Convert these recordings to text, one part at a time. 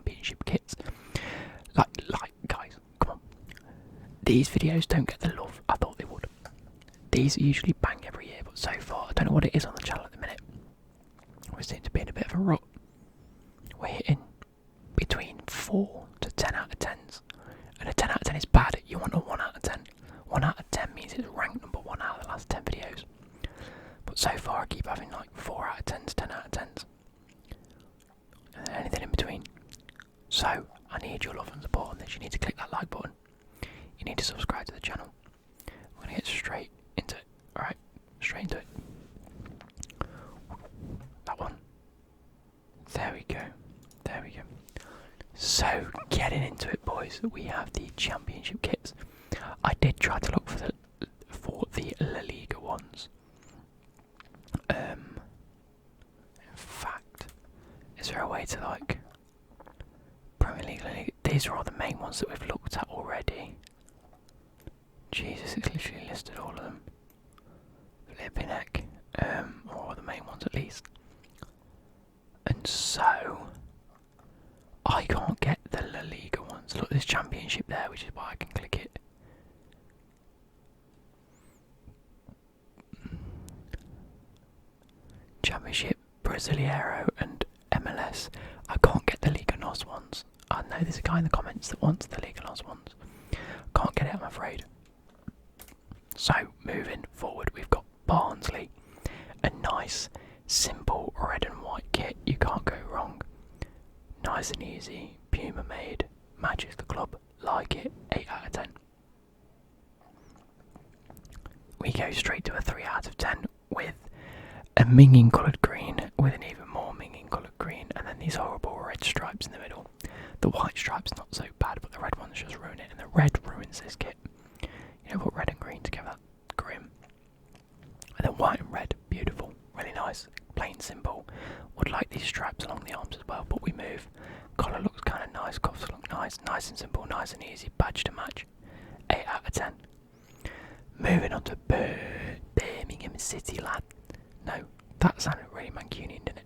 championship kits. Like, guys, come on. These videos don't get the love I thought they would. These usually bang every year, but so far, I don't know what it is on the channel at the minute. We seem to be in a bit of a rut. We're hitting between 4 to 10 out of 10s. And a 10 out of 10 is bad. You want a 1 out of 10. 1 out of 10 means it's ranked number 1 out of the last 10 videos. But so far I keep having like 4 out of 10s, 10 out of 10s. And anything in between. So, I need your love and support on this. You need to click that like button. You need to subscribe to the channel. I'm going to get straight into it. Alright, straight into it. That one. There we go. There we go. So, getting into it, boys, we have the championship kits. I did try to look for the La Liga ones. In fact, is there a way to like Premier League, La Liga? These are all the main ones that we've looked at already. Jesus, it's literally listed all of them. Flipping heck. All the main ones at least. And so I can't get the La Liga ones. Look, there's championship there, which is why I can click it. Championship, Brasileiro and MLS. I can't get the Liga NOS ones. I know there's a guy in the comments that wants the Liga NOS ones. Can't get it, I'm afraid. So, moving forward, we've got Barnsley. A nice, simple red and white kit. You can't go wrong. Nice and easy, Puma made, matches the club, like it, 8 out of 10. We go straight to a 3 out of 10 with a minging coloured green with an even more minging coloured green, and then these horrible red stripes in the middle. The white stripe's not so bad, but the red ones just ruin it, and the red ruins this kit. You know, put red and green together, grim. And then white and red, beautiful, really nice, plain simple. Would like these stripes along the arms as well, but we move. Collar looks kind of nice, cuffs look nice, nice and simple, nice and easy, badge to match. 8 out of 10. Moving on to Birmingham City, lad. No, that sounded really Mancunian, didn't it?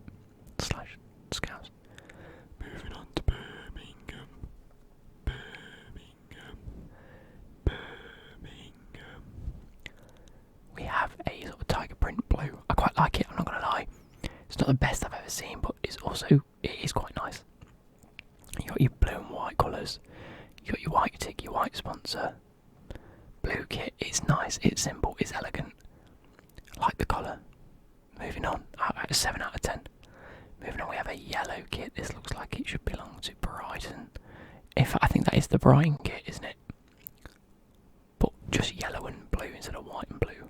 Slash Scouse. Moving on to Birmingham. We have a sort of tiger print blue. I quite like it, I'm not going to lie. It's not the best I've ever seen, but it is quite nice. You got your blue and white colours. You got your white tick, your white sponsor. Blue kit, it's nice, it's simple, it's elegant. I like the colour. Moving on, 7 out of 10. Moving on, we have a yellow kit. This looks like it should belong to Brighton. I think that is the Brighton kit, isn't it? But just yellow and blue instead of white and blue.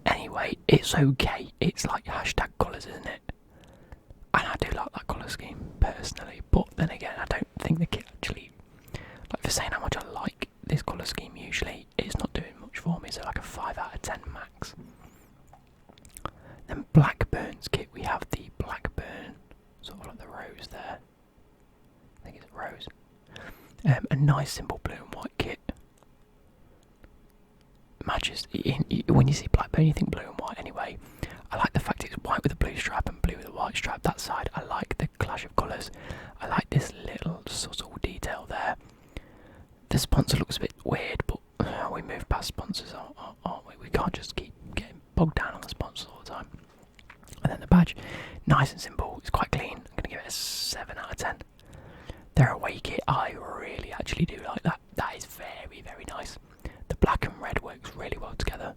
Anyway, it's okay. It's like hashtag colours, isn't it? And I do like that colour scheme, personally. But then again, I don't think the kit actually... Like, for saying how much I like this colour scheme, usually it's not doing much for me. So like a 5 out of 10 max. Then Blackburn's kit, we have the Blackburn, sort of like the rose there. I think it's a rose. A nice simple blue and white kit. Matches, when you see Blackburn you think blue and white anyway. I like the fact it's white with a blue stripe and blue with a white stripe that side. I like the clash of colours. I like this little subtle detail there. The sponsor looks a bit weird, but we move past sponsors, aren't we? We can't just keep getting bogged down on the sponsors all the time. And then the badge, nice and simple, it's quite clean. I'm going to give it a 7 out of 10. Their away kit, I really actually do like that. That is very, very nice. The black and red works really well together.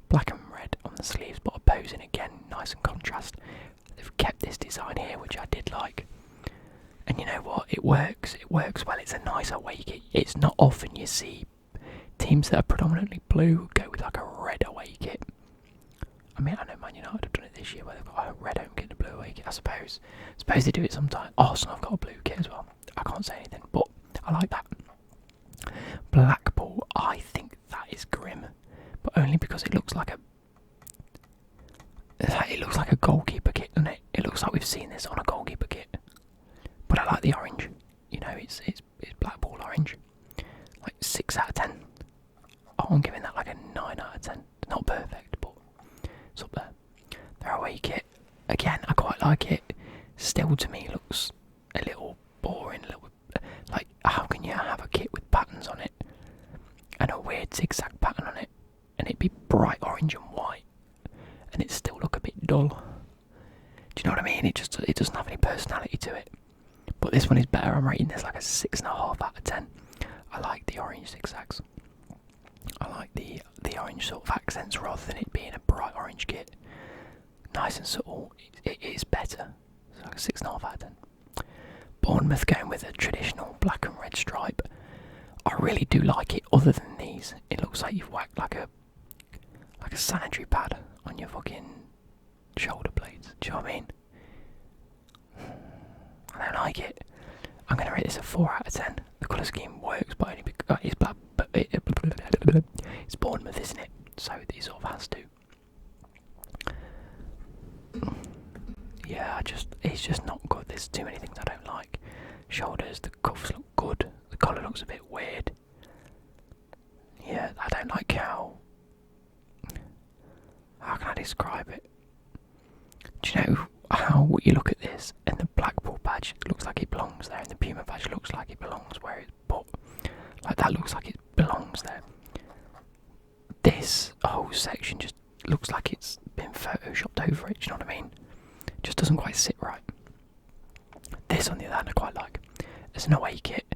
Black and red on the sleeves, but opposing again, nice and contrast. They've kept this design here, which I did like. And you know what, it works well. It's a nice away kit. It's not often you see teams that are predominantly blue go with like a red away kit. I mean, I know Man United have done it this year where they've got a red home kit and a blue away kit, I suppose. They do it sometimes. Arsenal have got a blue kit as well. I can't say anything, but I like that. Blackpool, I think that is grim, but only because it looks like a goalkeeper kit, doesn't it? It looks like we've seen this on a goalkeeper kit. But I like the orange. You know, it's Blackpool orange. Like 6 out of 10. Oh, I'm giving that like a 9 out of 10. Not perfect, but it's up there. Their away kit, again, I quite like it. Still, to me, looks a little But this one is better. I'm rating this like a 6.5 out of 10. I like the orange zigzags. I like the orange sort of accents rather than it being a bright orange kit. Nice and subtle. It is better. So like a 6.5 out of 10. Bournemouth going with a traditional black and red stripe. I really do like it. Other than these, it looks like you've whacked like a sanitary pad on your fucking shoulder blades. Do you know what I mean? I don't like it. I'm going to rate this a 4 out of 10. The colour scheme works, but only because it's black. But it's Bournemouth, isn't it? So it sort of has to. Yeah, it's just not good. There's too many things I don't like. Shoulders, the cuffs look good. The collar looks a bit weird. Yeah, I don't like how can I describe it? Do you know how you look at this and the Blackpool badge looks like it belongs there and the Puma badge looks like it belongs where it's put? Like that looks like it belongs there. This whole section just looks like it's been photoshopped over it, do you know what I mean? It just doesn't quite sit right. This on the other hand I quite like. It's an away kit.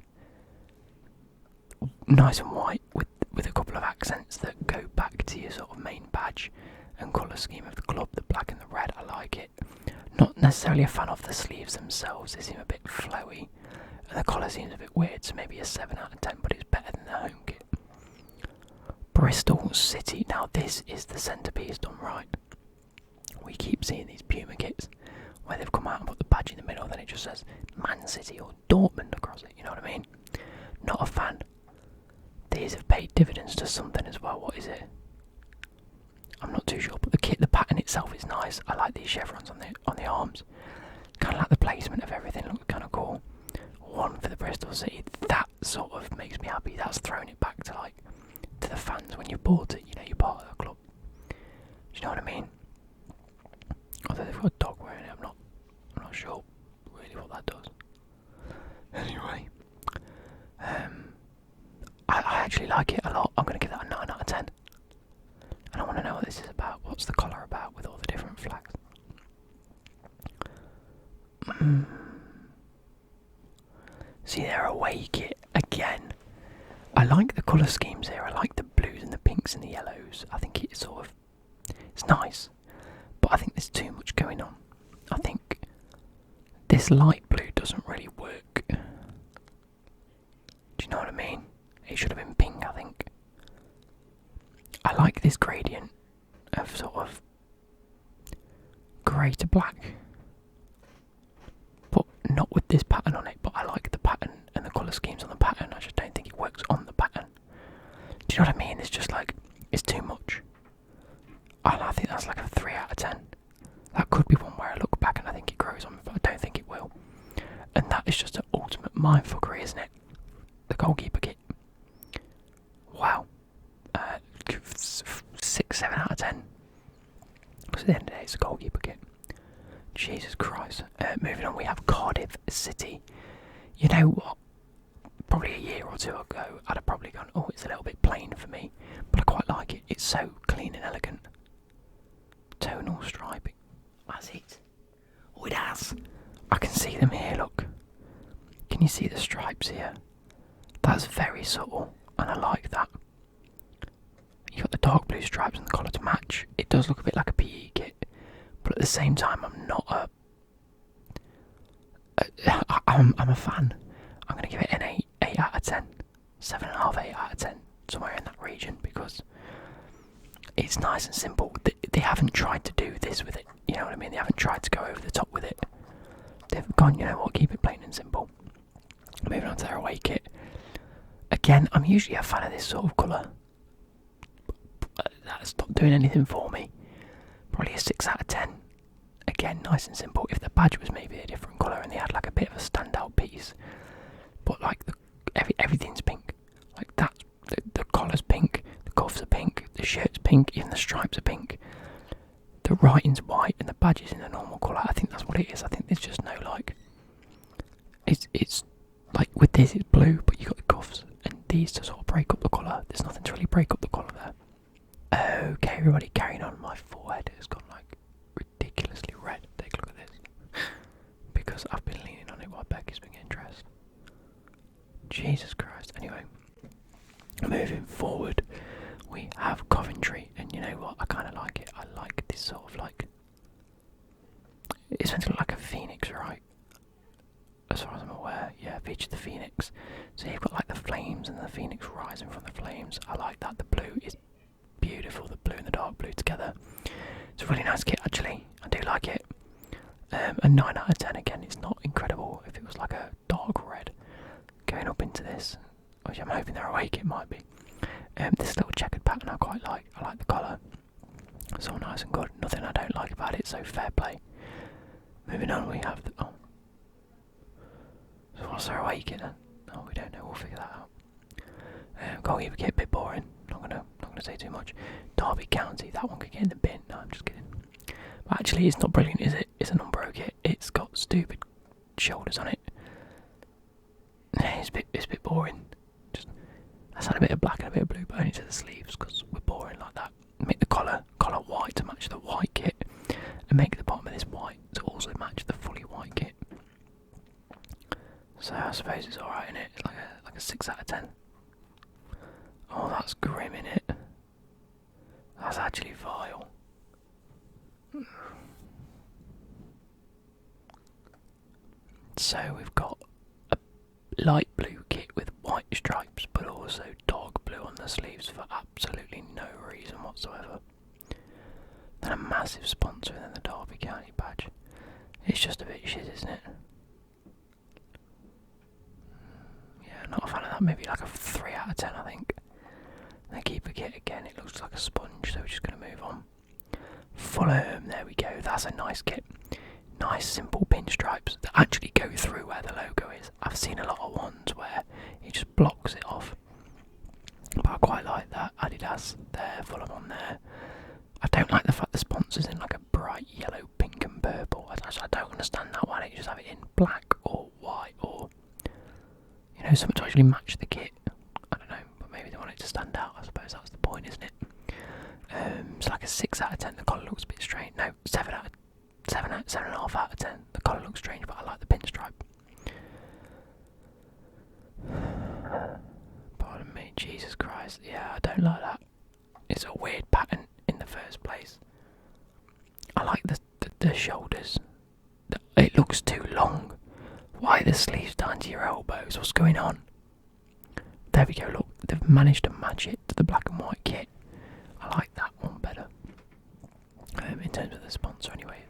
Nice and white with a couple of accents that go back to your sort of main badge and colour scheme of the club, the black and the red. I like it. Not necessarily a fan of the sleeves themselves, they seem a bit flowy and the collar seems a bit weird, so maybe a 7 out of 10, but it's better than the home kit. Bristol City. Now this is the centrepiece done right. We keep seeing these Puma kits where they've come out and put the badge in the middle, then it just says Man City or Dortmund across it, you know what I mean? Not a fan. These have paid dividends to something as well. What is it? I'm not too sure, but the pattern itself is nice. I like these chevrons on the arms. Kind of like the placement of everything. Looks kind of cool. One for the Bristol City. That sort of makes me happy. That's thrown it back to the fans when you bought it. You know, you're part of the club. Do you know what I mean? Although they've got a dog wearing it, I'm not sure really what that does. Anyway, I actually like it a lot. I'm going to give that a 9 out of 10. And I want to know what this is about. What's the collar about with all the different flags? See, their away kit again. I like the colour schemes here. I like the blues and the pinks and the yellows. I think it's it's nice. But I think there's too much going on. I think this light blue doesn't really work. Do you know what I mean? It should have been pink, I think. I like this gradient of sort of grey to black. But not with this pattern on it, but I like the pattern and the colour schemes on the pattern. I just don't think it works on the pattern. Do you know what I mean? It's just like, it's too much. And I think that's like a 3 out of 10. That could be one where I look back and I think it grows on me, but I don't think it will. And that is just an ultimate mindfuckery, isn't it? The goalkeeper kit. Wow. 6, 7 out of 10. Because at the end of the day, it's a goalkeeper kit. Jesus Christ. Moving on, we have Cardiff City. You know what? Probably a year or two ago, I'd have probably gone, oh, it's a little bit plain for me. But I quite like it. It's so clean and elegant. Tonal striping. That's it. Oh, it has. I can see them here, look. Can you see the stripes here? That's very subtle, and I like that. You got the dark blue stripes and the collar to match. It does look a bit like a PE kit, but at the same time, I'm not I'm a fan. I'm going to give it an 8 out of 10. 7.5, 8 out of 10. Somewhere in that region, because it's nice and simple. They haven't tried to do this with it. You know what I mean? They haven't tried to go over the top with it. They've gone, you know what, keep it plain and simple. Moving on to their away kit. Again, I'm usually a fan of this sort of colour. That's not doing anything for me. Probably a 6 out of 10. Again, nice and simple. If the badge was maybe a different colour and they had like a bit of a standout piece, but like everything's pink. Like that, the collar's pink, the cuffs are pink, the shirt's pink, even the stripes are pink. The writing's white and the badge is in a normal colour. I think that's what it is. I think there's just no like. It's like with this it's blue, but you got the cuffs and these to sort of break up the colour. There's nothing to really break up the colour there. Okay, everybody, carrying on. My forehead has gone like ridiculously red. Take a look at this. Because I've been leaning on it while Becky's been getting Christ. Jesus Christ. Anyway, moving forward, we have Coventry, and you know what? I kind of like it. I like this sort of like. It's meant to look like a phoenix, right? As far as I'm aware, yeah, featured the phoenix. So you've got like the flames and the phoenix rising from the flames. I like that. The blue is beautiful. The blue and the dark blue together. It's a really nice kit, actually. I do like it. A 9 out of 10 again. It's not incredible. If it was like a dark red going up into this, which I'm hoping they're awake, it might be. This little checkered pattern I quite like. I like the colour. It's all nice and good. Nothing I don't like about it. So fair play. Moving on, we have the. Oh. So what's their away kit then? Oh, we don't know. We'll figure that out. Goalkeeper kit, a bit boring. Not gonna say too much. Derby County, that one could get in the bin. No, I'm just kidding. But actually, it's not brilliant, is it? It's an Umbro kit. It's got stupid shoulders on it. It's a bit boring. Let's add a bit of black and a bit of blue, but only to the sleeves because we're boring like that. Make the collar white to match the white kit, and make the bottom of this white to also match the fully white kit. So I suppose it's alright, innit? It's like a 6 out of 10. Oh, that's grim, innit? That's actually vile. So we've got a light blue kit with white stripes, but also dark blue on the sleeves for absolutely no reason whatsoever. Then a massive sponsor and then the Derby County badge. It's just a bit shit, isn't it? Yeah, not a fan of that. Maybe like a 3 out of 10, I think. The keeper kit again, it looks like a sponge, so we're just going to move on. Fulham, there we go. That's a nice kit. Nice simple pinstripes that actually go through where the logo is. I've seen a lot of ones where it just blocks it off. But I quite like that. Adidas there, Fulham on there. I don't like the fact the sponsor's in like a bright yellow, pink and purple. I don't understand that. Why don't you just have it in black or white or, you know, something to actually match the kit? I don't know, but maybe they want it to stand out. I suppose that's the point, isn't it? It's like a 6 out of 10. The collar looks a bit strange. No, 7.5 out of 10. The collar looks strange, but I like the pinstripe. Pardon me, Jesus Christ. Yeah, I don't like that. It's a weird pattern in the first place. I like the shoulders. It looks too long. Why are the sleeves down to your elbows? What's going on? There we go, look. They've managed to match it to the black and white kit. I like that one better. In terms of the sponsor anyway.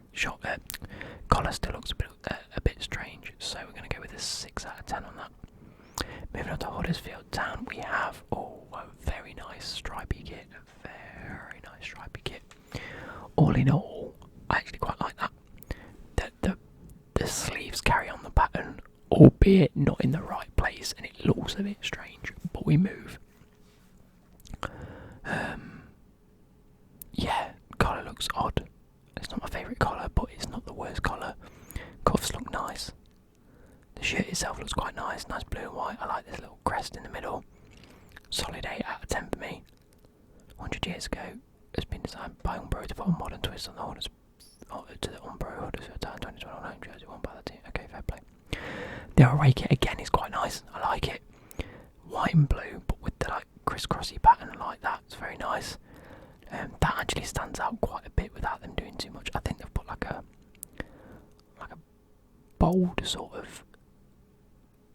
Collar still looks a bit strange, so we're going to go with a 6 out of 10 on that. Moving on to Huddersfield Town, we have a very nice stripy kit. Very nice stripy kit. All in all, I actually quite like that. The sleeves carry on the pattern, albeit not in the right place, and it looks a bit strange, but we move. Yeah, collar looks odd. It's not my favourite collar, but it's not the worst collar. Cuffs look nice. The shirt itself looks quite nice blue and white. I like this little crest in the middle. Solid 8 out of 10 for me. 100 years ago, it's been designed by Umbro to put a modern twist on the to the Umbro Huddersfield Town 2021 home jersey worn by the team. Okay, fair play. The array kit again is quite nice. I like it. White and blue, but with the like crisscrossy pattern like that. It's very nice. That actually stands out quite a bit without them doing too much. I think they've put like a bold sort of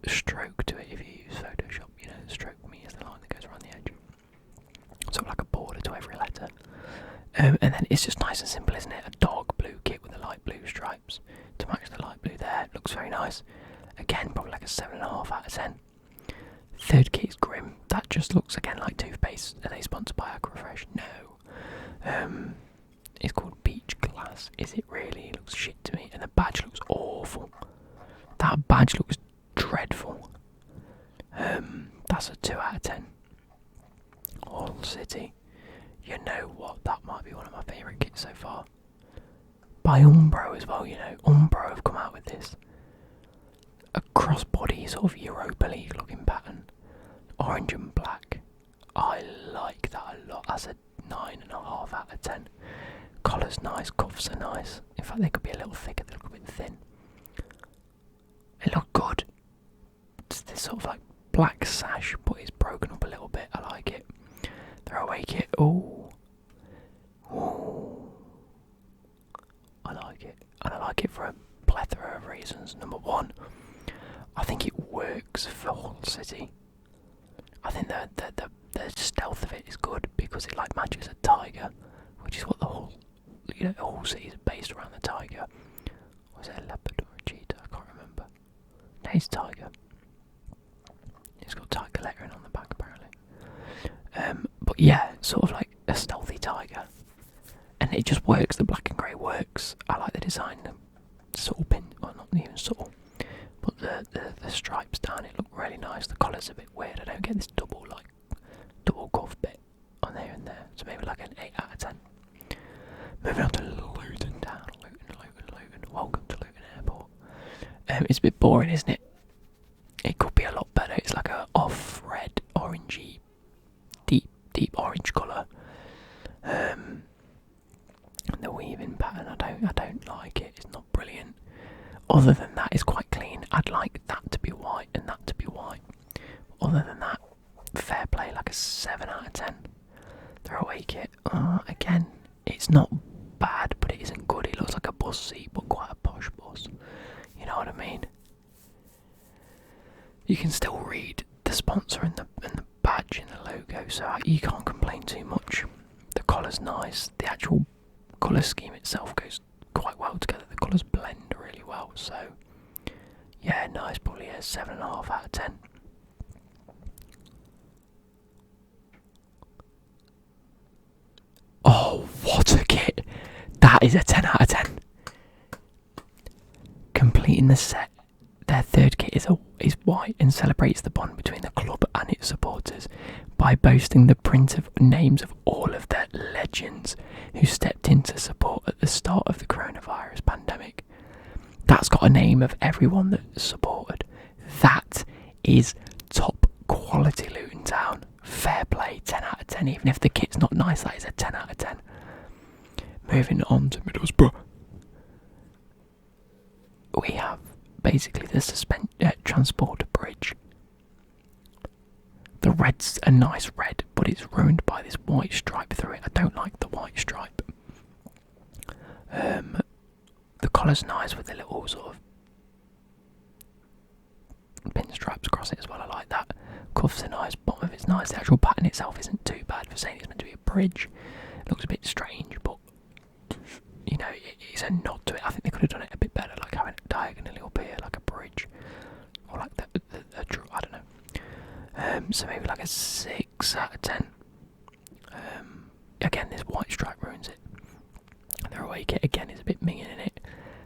stroke to it if you use Photoshop. You know, the stroke for me is the line that goes around the edge. Sort of like a border to every letter. And then it's just nice and simple, isn't it? A dark blue kit with the light blue stripes to match the light blue there. Looks very nice. Again, probably like a 7.5 out of 10. Third kit is grim. That just looks again like toothpaste. Are they sponsored by Aquafresh? No. It's called Beach Glass. Is it really? It looks shit to me. And the badge looks awful. That badge looks dreadful. That's a 2 out of 10. All City. You know what? That might be one of my favourite kits so far. By Umbro as well, you know. Umbro have come out with this. A crossbody sort of Europa League looking pattern. Orange and black. I like that a lot. That's a 9.5 out of 10. Collar's nice, cuffs are nice. In fact, they could be a little thicker, they look a bit thin. It looked good. works for Hull City. I think the stealth of it is good because it like matches a tiger, which is what the Hull City is based around the tiger. Was it a leopard or a cheetah? I can't remember. No, it's tiger. It's got tiger lettering on the back apparently. But yeah, sort of like a stealthy tiger, and it just works. The black and grey works. I like the design. The subtle pin, or not even subtle, but the stripes down it look really nice. The collar's a bit weird. I don't get this double cuff bit on there and there. So maybe like an 8 out of 10. Moving on to Luton Town. Luton. Welcome to Luton Airport. It's a bit boring, isn't it? It could be a lot better. It's like a off red, orangey, deep orange colour. The weaving pattern, I don't like it. It's not brilliant. Other than that, it's quite clean. I'd like that to be white and that to be white. Other than that, fair play, like a 7 out of 10. Their away kit, again, it's not bad, but it isn't good. It looks like a bus seat, but quite a posh bus. You know what I mean? You can still read the sponsor and the badge and the logo, so you can't complain too much. The collar's nice. The actual colour scheme itself goes quite well together. The colours blend really well, so yeah, nice. Probably a 7.5 out of 10. Oh, what a kit! That is a 10 out of 10. Completing the set, their third kit is white and celebrates the bond between the club and its supporters by boasting the print of names of all of their legends who stepped in to support at the start of the coronavirus pandemic. That's got a name of everyone that supported. That is top quality Luton Town. Fair play, 10 out of 10. Even if the kit's not nice, that is a 10 out of 10. Moving on to Middlesbrough. We have basically the transport bridge. The red's a nice red, but it's ruined by this white stripe through it. I don't like the white stripe. The collar's nice with the little sort of pinstripes across it as well. I like that. Cuffs are nice, bottom of it's nice. The actual pattern itself isn't too bad for saying it's meant to be a bridge. It looks a bit strange, but you know, it's a nod to it. I think they could have done it a bit better, like having it diagonally up here, like a bridge, or like I don't know. So maybe like a 6 out of 10. Again, this white stripe ruins it. Their away kit again is a bit minging in it.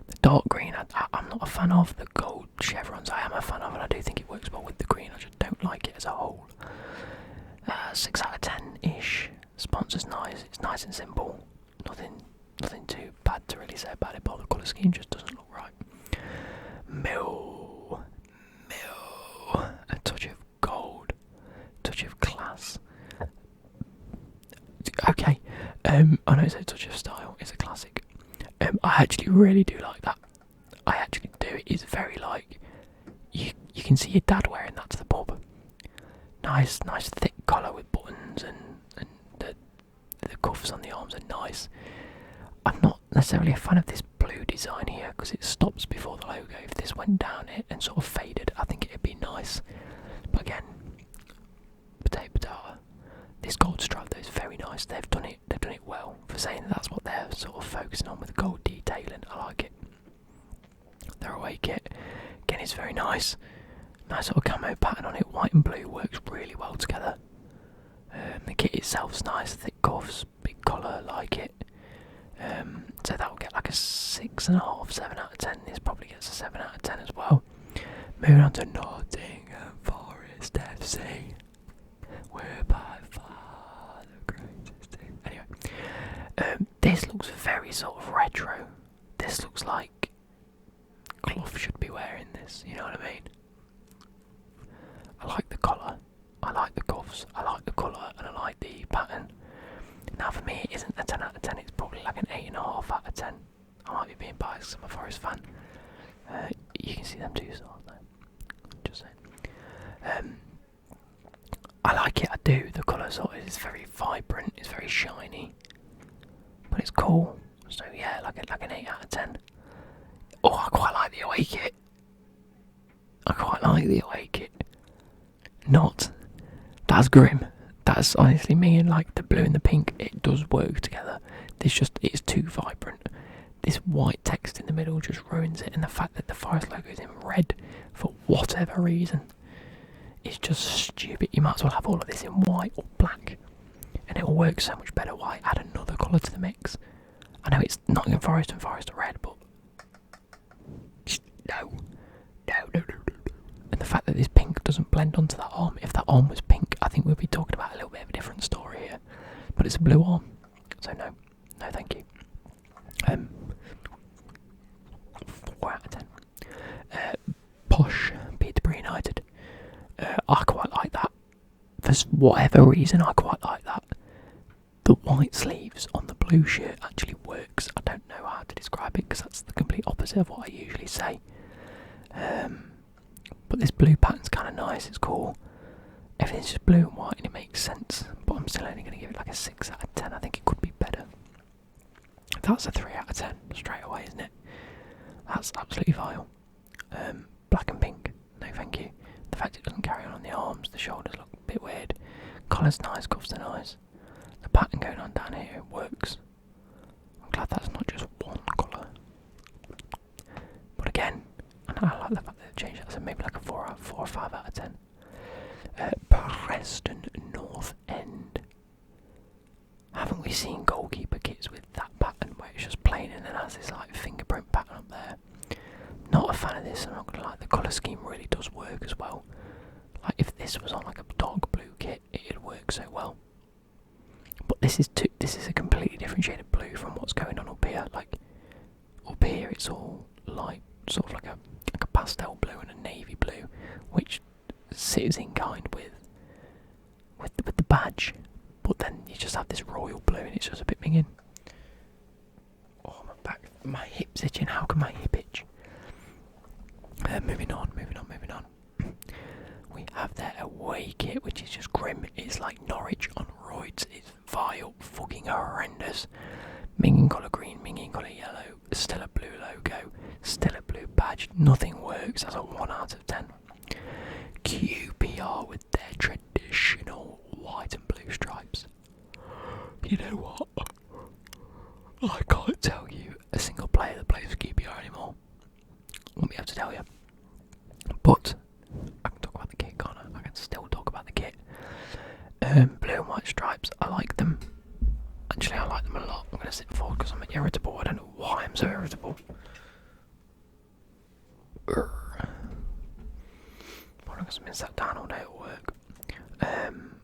The dark green, I'm not a fan of. The gold chevrons, I am a fan of, and I do think it works well with the green. I just don't like it as a whole. 6 out of 10-ish. Sponsor's nice. It's nice and simple. Nothing too bad to really say about it, but the colour scheme just doesn't look right. Mill, a touch of gold, touch of class. Okay, I know it's a touch of style. It's a classic. I actually really do like that. I actually do. It is very like you can see your dad wearing that to the pub. Nice thick collar with buttons and the cuffs on the arms are nice. I'm not necessarily a fan of this blue design here because it stops before the logo. If this went down it and sort of faded, I think it'd be nice. But again, potato. This gold stripe though is very nice. They've done it well for saying that's what they're sort of focusing on with the gold detailing. I like it. Their away kit again is very nice. Nice sort of camo pattern on it. White and blue works really well together. The kit itself's nice, thick cuffs, big collar, like it. So that will get like a 6.5, 7 out of 10. This probably gets a 7 out of 10 as well. Moving on to Nottingham Forest FC. We're by far the greatest team. Anyway, this looks very sort of retro. This looks like Clough should be wearing this, you know what I mean? I like the collar, I like the cuffs, I like the colour, and I like the pattern. Now for me it isn't a 10 out of 10, it's probably like an 8.5 out of 10. I might be being biased because I'm a Forest fan. You can see them too, so aren't they? Just saying. I like it, I do. The colour sort of is very vibrant, it's very shiny. But it's cool. So yeah, like an 8 out of 10. Oh, I quite like the away kit. I quite like like the away kit. Not. That's grim. That's honestly me, and like the blue and the pink, it does work together. It's too vibrant. This white text in the middle just ruins it, and the fact that the Forest logo is in red for whatever reason is just stupid. You might as well have all of this in white or black, and it will work so much better. Why add another colour to the mix? I know it's Nottingham Forest and Forest are red, but no. And the fact that this pink doesn't blend onto that arm. If that arm was pink, I think we'd be talking about a little bit of a different story here. But it's a blue arm, so no thank you. 4 out of 10. Posh Peterborough United. I quite like that. For whatever reason, I quite like that. The white sleeves on the blue shirt actually works. I don't know how to describe it because that's the complete opposite of what I usually say. But this blue pattern's kind of nice, it's cool. Everything's just blue and white and it makes sense. But I'm still only going to give it like a 6 out of 10. I think it could be better. That's a 3 out of 10 straight away, isn't it? That's absolutely vile. Black and pink, no thank you. The fact it doesn't carry on the arms, the shoulders look a bit weird. Collar's nice, cuffs are nice. The pattern going on down here works. I'm glad that's not just one colour. But again, I like the fact that they've changed that, so maybe like a 4 or 5 out of 10. Preston North End. Haven't we seen goalkeeper kits with that pattern where it's just plain and then has this like fingerprint pattern up there? Not a fan of this, I'm not going to lie. The colour scheme really does work as well. Like if this was on like a dark blue kit, it'd work so well. But this is a completely different shade of blue from what's going on up here. Like up here it's all light, sort of like a pastel blue and a navy blue, which sits in kind with the badge. But then you just have this royal blue and it's just a bit minging. Oh, my back, my hip's itching. How can my hip itch? Moving on. We have their away kit, which is just grim. It's like Norwich on roids. It's vile, fucking horrendous. Minging colour green, minging colour yellow, still a blue logo, still a blue badge. Nothing works. That's a 1 out of 10. QPR with their traditional white and blue stripes. You know what? I can't tell you a single player that plays for QPR anymore. Won't be able to tell you. But I can talk about the kit, can't I? I can still talk about the kit. Blue and white stripes, I like them. Actually, I like them a lot. I'm going to sit forward because I'm irritable. I don't know why I'm so irritable. Probably because I've been sat down all day at work. I'm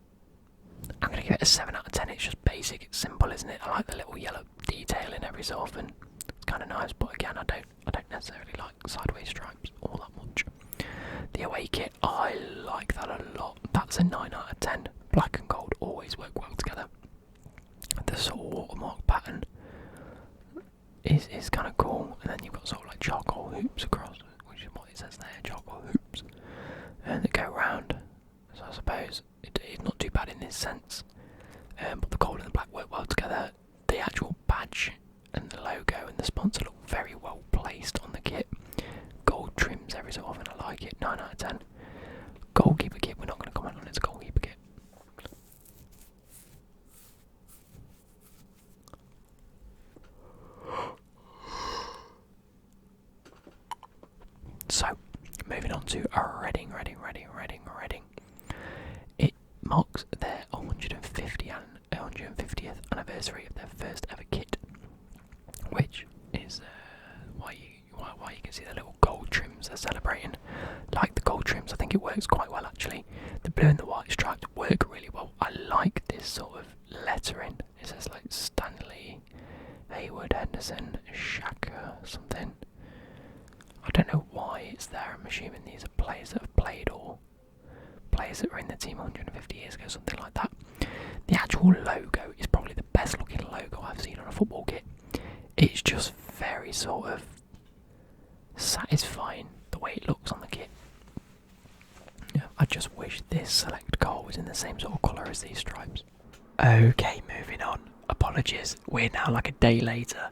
going to give it a 7 out of 10. It's just basic, it's simple, isn't it? I like the little yellow detailing every so often. It's kind of nice, but again, I don't necessarily like sideways stripes all that much. The away kit, I like that a lot. That's a 9 out of 10. Black and gold always work well together. The sort of watermark pattern is kind of cool, and then you've got sort of like charcoal hoops across, which is what it says there, charcoal hoops, and they go round. So I suppose it's not too bad in this sense. But the gold and the black work well together. The actual badge and the logo and the sponsor look very well placed on the kit. Gold trims every so often, I like it. 9 out of 10. Goalkeeper kit, we're not going to comment on its goalkeeper kit. So, moving on to Reading. It marks their 150th anniversary of their first ever kit, which is why you can see the little gold trims they're celebrating. Like the gold trims, I think it works quite well actually. The blue and the white stripes work really well. I like this sort of lettering. It says like Stanley, Hayward, Henderson, Shaka, something. I don't know why it's there. I'm assuming these are players that have played or players that were in the team 150 years ago, something like that. The actual logo is probably the best looking logo I've seen on a football kit. It's just very sort of satisfying the way it looks on the kit. Yeah, I just wish this select car was in the same sort of colour as these stripes. Okay, moving on. Apologies, we're now like a day later.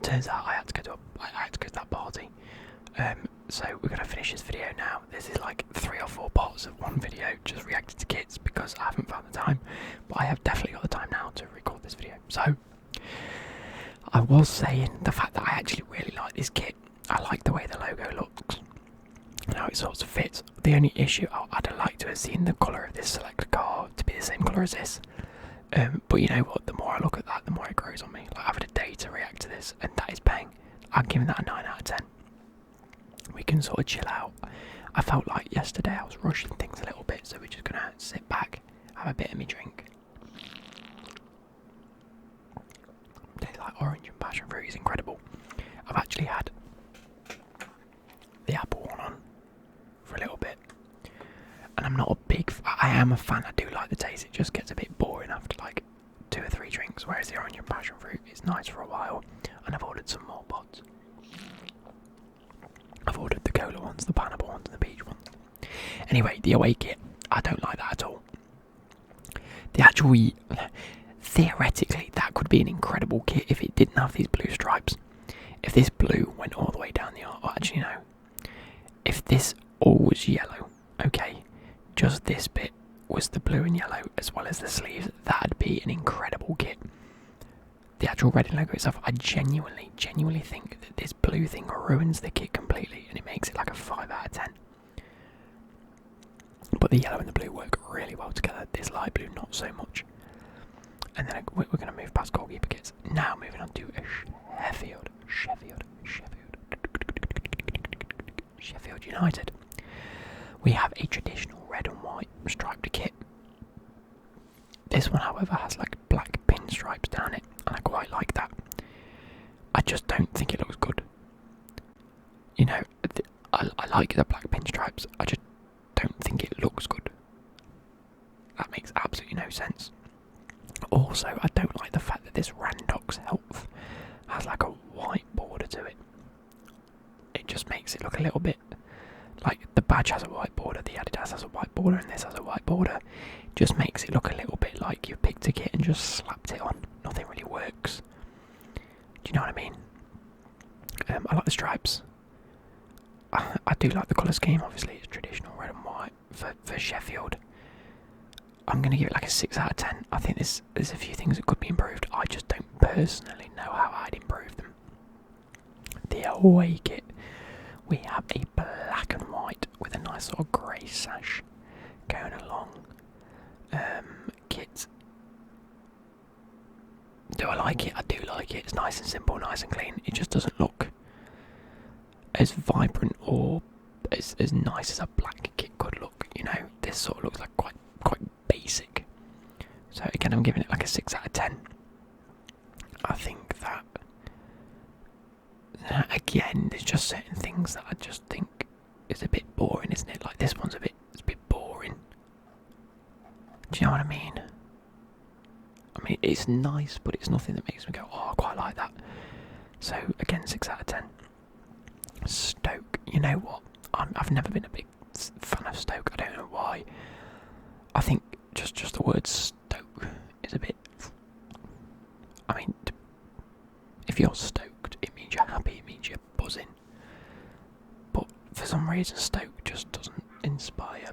Turns out I had to go to that party. So we're going to finish this video now. This is like 3 or 4 parts of one video just reacting to kits because I haven't found the time, but I have definitely got the time now to record this video. So I was saying the fact that I actually really like this kit. I like the way the logo looks and how it sort of fits. The only issue, I'd like to have seen the colour of this select car to be the same colour as this. But you know what, the more I look at that, the more it grows on me. Like, I've had a day to react to this, and that is paying. I'm giving that a 9 out of 10. We can sort of chill out. I felt like yesterday I was rushing things a little bit, so we're just going to sit back, have a bit of me drink. Tastes like orange and passion fruit is incredible. I've actually had the apple one on for a little bit. And I'm not a big... I am a fan, I do like the taste, it just gets a bit boring after like 2 or 3 drinks, whereas the orange and passion fruit is nice for a while, and I've ordered some more pods. I've ordered the cola ones, the pineapple ones, and the peach ones. Anyway, the away kit, I don't like that at all. The actual... Theoretically, that could be an incredible kit if it didn't have these blue stripes. If this blue went all the way down the arm, actually no. If this all was yellow, okay, just this bit was the blue and yellow as well as the sleeves, that'd be an incredible kit. The actual red logo itself, I genuinely think that this blue thing ruins the kit completely and it makes it like a 5 out of 10. But the yellow and the blue work really well together, this light blue not so much. And then we're going to move past goalkeeper kits. Now moving on to Sheffield United. We have a traditional red and white striped kit. This one, however, has like black pinstripes down it, and I quite like that. I just don't think it looks good. You know, I like the black pinstripes, I just don't think it looks good. That makes absolutely no sense. Also, I don't like the fact that this Randox Health has like a white border to it. It just makes it look a little bit like the badge has a white border, the Adidas has a white border, and this has a white border. Just makes it look a little bit like you've picked a kit and just slapped it on. Nothing really works. Do you know what I mean? I like the stripes. I do like the colour scheme, obviously it's traditional red and white for Sheffield. I'm going to give it like a 6 out of 10. I think there's a few things that could be improved. I just don't personally know how I'd improve them. The away kit. We have a black and white with a nice sort of grey sash going along. Kit. Do I like it? I do like it. It's nice and simple, nice and clean. It just doesn't look as vibrant or as nice as a black kit could look. You know, this sort of looks like quite basic. So again, I'm giving it like a 6 out of 10. I think that again, there's just certain things that I just think is a bit boring, isn't it? Like this one's a bit boring. Do you know what I mean? I mean, it's nice, but it's nothing that makes me go, oh, I quite like that. So again, 6 out of 10. Stoke, you know what? I've never been a big fan of Stoke. I don't know why. I think just the word Stoke is a bit... I mean, if you're stoked, it means you're happy, it means you're buzzing. But for some reason, Stoke just doesn't inspire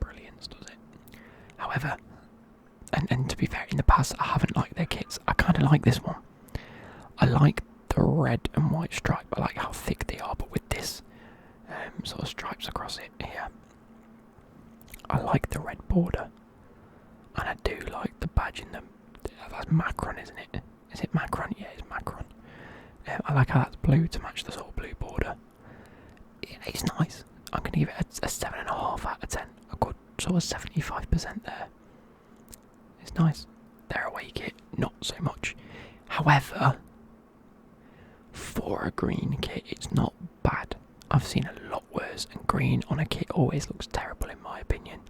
brilliance, does it? However, and to be fair, in the past, I haven't liked their kits. I kind of like this one. I like the red and white stripe. I like how thick they are, but with this sort of stripes across it here. I like the red border, and I do like the badge in them. That's Macron, isn't it? Is it Macron? Yeah, it's Macron. I like how that's blue to match the sort of blue border. It's nice. I'm going to give it a 7.5 out of 10. A good sort of 75% there. It's nice. Their away kit, not so much. However, for a green kit, it's not bad. I've seen a lot worse, and green on a kit always looks terrible in my opinion.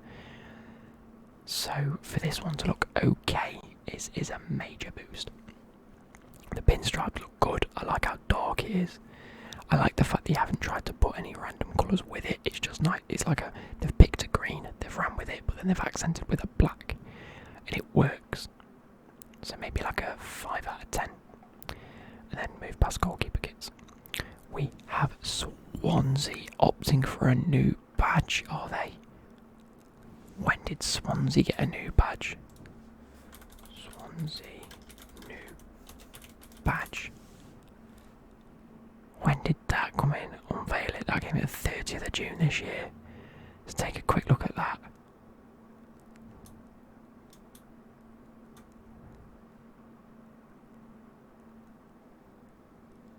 So for this one to look okay is a major boost. The pinstripes look good. I like how dark it is. I like the fact they haven't tried to put any random colours with it. It's just nice. It's like they've picked a green, they've ran with it, but then they've accented with a black, and it works. So maybe like a 5 out of 10. And then move past goalkeeper kits. We have Swansea Swansea opting for a new badge, are they? When did Swansea get a new badge? Swansea new badge. When did that come in? Unveil it. That came in the 30th of June this year. Let's take a quick look at that.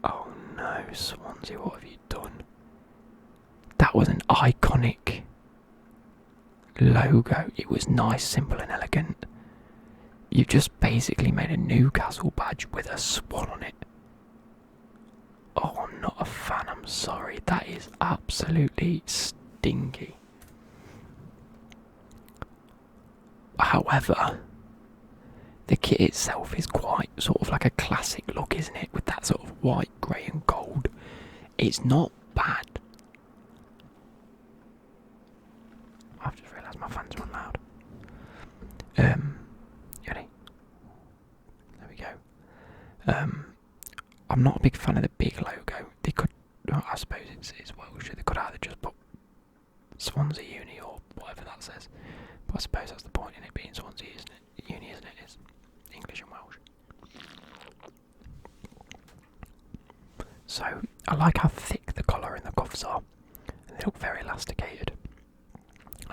Oh no, Swansea, what have you done? That was an iconic logo. It was nice, simple and elegant. You've just basically made a Newcastle badge with a swan on it. Oh, I'm not a fan, I'm sorry. That is absolutely stinky. However, the kit itself is quite sort of like a classic look, isn't it? With that sort of white, grey and gold. It's not bad. I've just realised my fans are on loud. Ready? There we go. I'm not a big fan of the big logo. They could, I suppose it's Welsh. They could either just put Swansea Uni or whatever that says. But I suppose that's the point in it being Swansea, isn't it? Uni, isn't it? It's English and Welsh. So I like how thick the collar and the cuffs are. And they look very elasticated.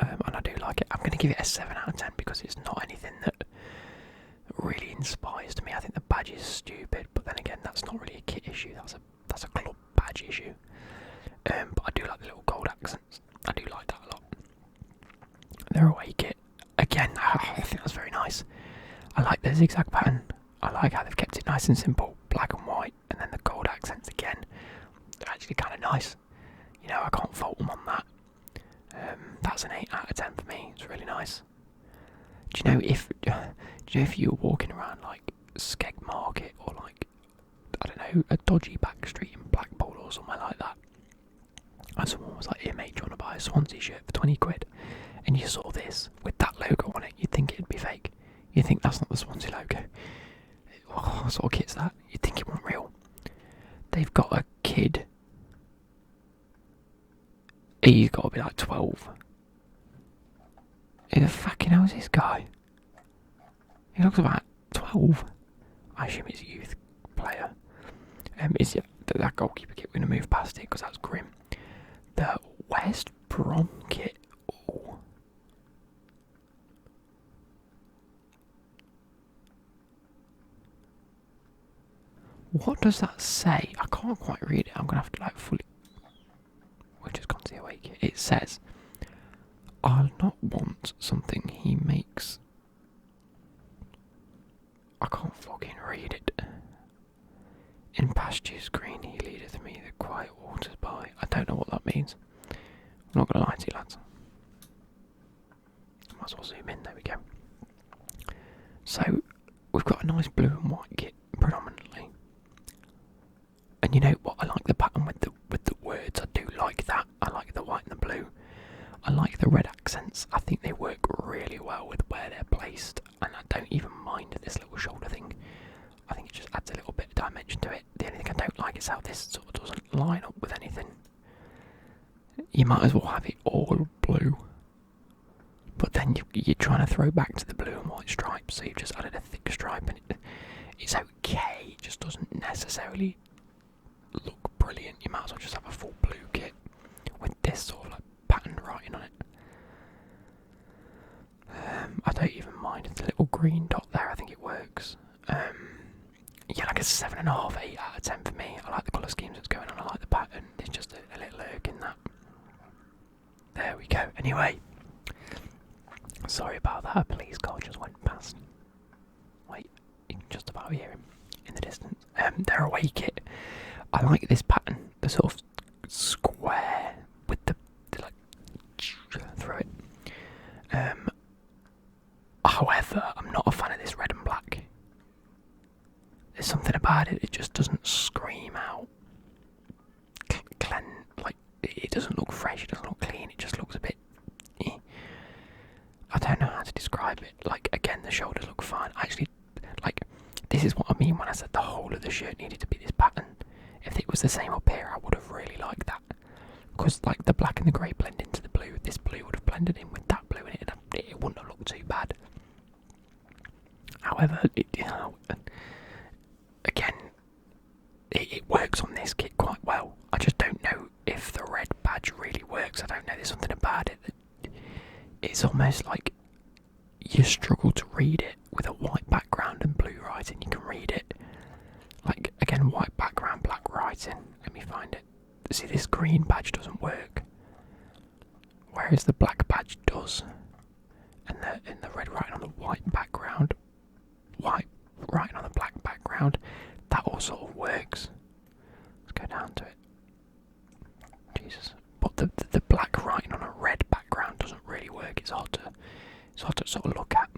And I do like it. I'm going to give it a 7 out of 10 because it's not anything that really inspires to me. I think the badge is stupid, but then again, that's not really a kit issue. That's a club badge issue. But I do like the little gold accents. I do like that a lot. Their away kit, again, I think that's very nice. I like the zigzag pattern. I like how they've kept it nice and simple, black and white, and then the gold accents again. They're actually kind of nice. You know, I can't fault them on that. That's an 8 out of 10 for me. It's really nice. Do you know if you were walking around like Skeg Market or like, I don't know, a dodgy back street in Blackpool or somewhere like that, and someone was like, "Here mate, do you want to buy a Swansea shirt for 20 quid?" and you saw this with that logo on it, you'd think it'd be fake. You'd think that's not the Swansea logo. Oh, what sort of kit's that? You'd think it wasn't real. They've got a kid. He's got to be like 12. Who the fucking hell is this guy? He looks about 12. I assume he's a youth player. Is that goalkeeper kit? We're going to move past it because that's grim. The West Brom kit. Ooh. What does that say? I can't quite read it. I'm going to have to like fully... We've just gone to the away kit. It says, "I'll not want something he makes." I can't fucking read it. "In pastures green he leadeth me, the quiet waters by." I don't know what that means. I'm not going to lie to you, lads. Might as well zoom in. There we go. So, we've got a nice blue and white kit, predominantly. And you know what? I like the pattern with the words. I do like that. I like the white and the blue. I like the red accents. I think they work really well with where they're placed, and I don't even mind this little shoulder thing. I think it just adds a little bit of dimension to it. The only thing I don't like is how this sort of doesn't line up with anything. You might as well have it all blue, but then you're trying to throw back to the blue and white stripes, so you've just added a thick stripe, and it's okay. It just doesn't necessarily look brilliant. You might as well just have a full blue kit with this sort of like patterned writing on it. I don't even mind the little green dot there. I think it works. Yeah, like a 7.5, 8 out of 10 for me. I like the colour schemes that's going on. I like the pattern. There's just a little irk in that. There we go. Anyway, sorry about that. A police car just went past. Wait, you can just about hear him in the distance. Their away kit. I like this pattern. The sort of square with the like through it. However, I'm not a fan of this red and black. There's something about it. It just doesn't scream out. Like it doesn't look fresh. It doesn't look clean. It just looks a bit. I don't know how to describe it. Like again, the shoulders look fine. Actually, like this is what I mean when I said the whole of the shirt needed to be this pattern. If it was the same up here, I would have really liked that. this, like the black and the grey blend into the blue. This blue would have blended in with that blue in it, and it wouldn't have looked too bad. However, again, it works on this kit quite well. I just don't know if the red badge really works. I don't know, there's something about it that it's almost like you struggle to read it with a white background and blue writing. You can read it, like, again, white background, black writing. Let me find it. See, this green badge doesn't work, whereas the black badge does, and the red writing on the white background, white writing on the black background, that all sort of works. Let's go down to it. Jesus, but the black writing on a red background doesn't really work. It's hard to sort of look at.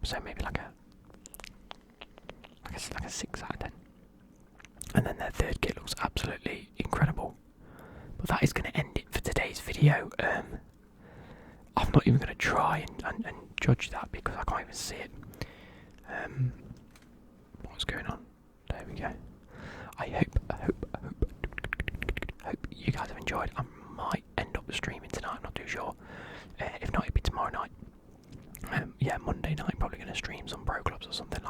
So maybe like a 6 out of 10. And then their third kit looks absolutely incredible. But that is going to end it for today's video. I'm not even going to try and judge that because I can't even see it. What's going on? There we go. I hope you guys have enjoyed. I might end up streaming tonight, I'm not too sure. If not, it'll be tomorrow night. Yeah, Monday night, I'm probably going to stream some Pro Clubs or something